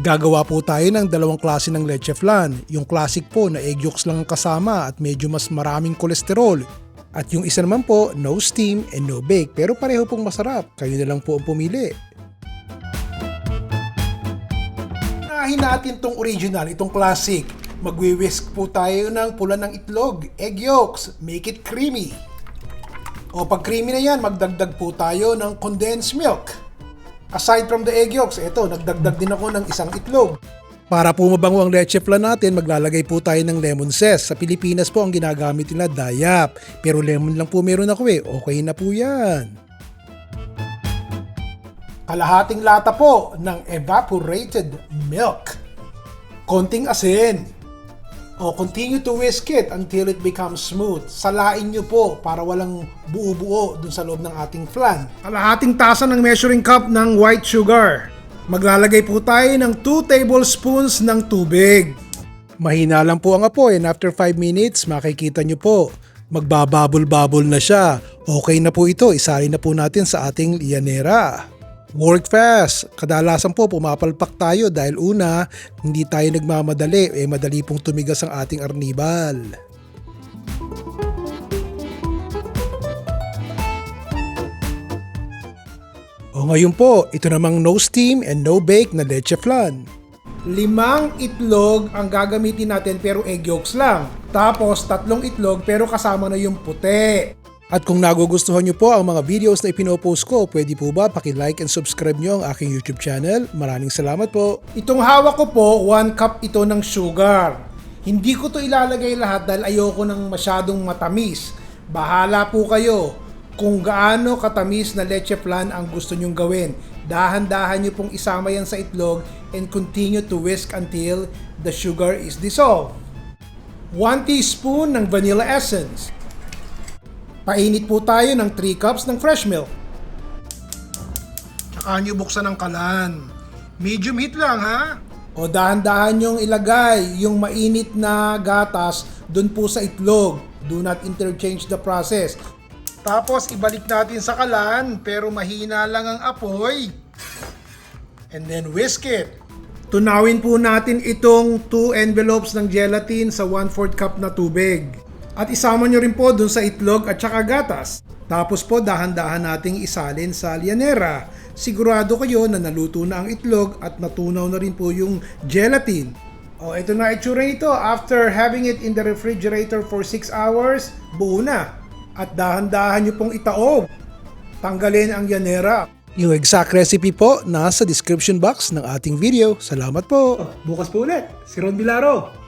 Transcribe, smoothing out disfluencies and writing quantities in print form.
Gagawa po tayo ng dalawang klase ng leche flan. Yung classic po na egg yolks lang ang kasama at medyo mas maraming kolesterol. At yung isa naman po, no steam and no bake, pero pareho pong masarap. Kayo na lang po ang pumili. Unahin natin tong original, itong classic. Magwi-whisk po tayo ng pula ng itlog, egg yolks, make it creamy. O pag creamy na yan, magdagdag po tayo ng condensed milk. Aside from the egg yolks, eto, nagdagdag din ako ng isang itlog. Para po mabango ang leche flan natin, maglalagay po tayo ng lemon zest. Sa Pilipinas po ang ginagamit nila dayap. Pero lemon lang po meron ako okay na po yan. Kalahating lata po ng evaporated milk. Konting asin. Continue to whisk it until it becomes smooth. Salain nyo po para walang buo-buo dun sa loob ng ating flan. Kalahating tasa ng measuring cup ng white sugar. Maglalagay po tayo ng 2 tablespoons ng tubig. Mahina lang po ang apoy and after 5 minutes makikita nyo po magbababol-babol na siya. Okay na po ito, isalin na po natin sa ating lianera. Work fast. Kadalasan po pumapalpak tayo dahil una, hindi tayo nagmamadali, madali pong tumigas ang ating arnibal. Ngayon po, ito namang no steam and no bake na leche flan. 5 itlog ang gagamitin natin pero egg yolks lang. Tapos 3 itlog pero kasama na yung puti. At kung nagugustuhan nyo po ang mga videos na ipinopost ko, pwede po ba paki-like and subscribe nyo ang aking YouTube channel? Maraming salamat po. Itong hawak ko po, 1 cup ito ng sugar. Hindi ko to ilalagay lahat dahil ayoko ng masyadong matamis. Bahala po kayo kung gaano katamis na leche flan ang gusto nyong gawin. Dahan-dahan nyo pong isama yan sa itlog and continue to whisk until the sugar is dissolved. 1 teaspoon ng vanilla essence. Painit po tayo ng 3 cups ng fresh milk. Tsaka nyo buksan ang kalan. Medium heat lang ha. O dahan-dahan nyong ilagay yung mainit na gatas dun po sa itlog. Do not interchange the process. Tapos ibalik natin sa kalan pero mahina lang ang apoy. And then whisk it. Tunawin po natin itong 2 envelopes ng gelatin sa 1/4 cup na tubig. At isama nyo rin po dun sa itlog at saka gatas. Tapos po dahan-dahan nating isalin sa lianera. Sigurado kayo na naluto na ang itlog at natunaw na rin po yung gelatin. Ito na itsura nito. After having it in the refrigerator for 6 hours, buo na. At dahan-dahan nyo pong itaob. Tanggalin ang lianera. Yung exact recipe po nasa description box ng ating video. Salamat po. Bukas po ulit. Si Ron Vilaro.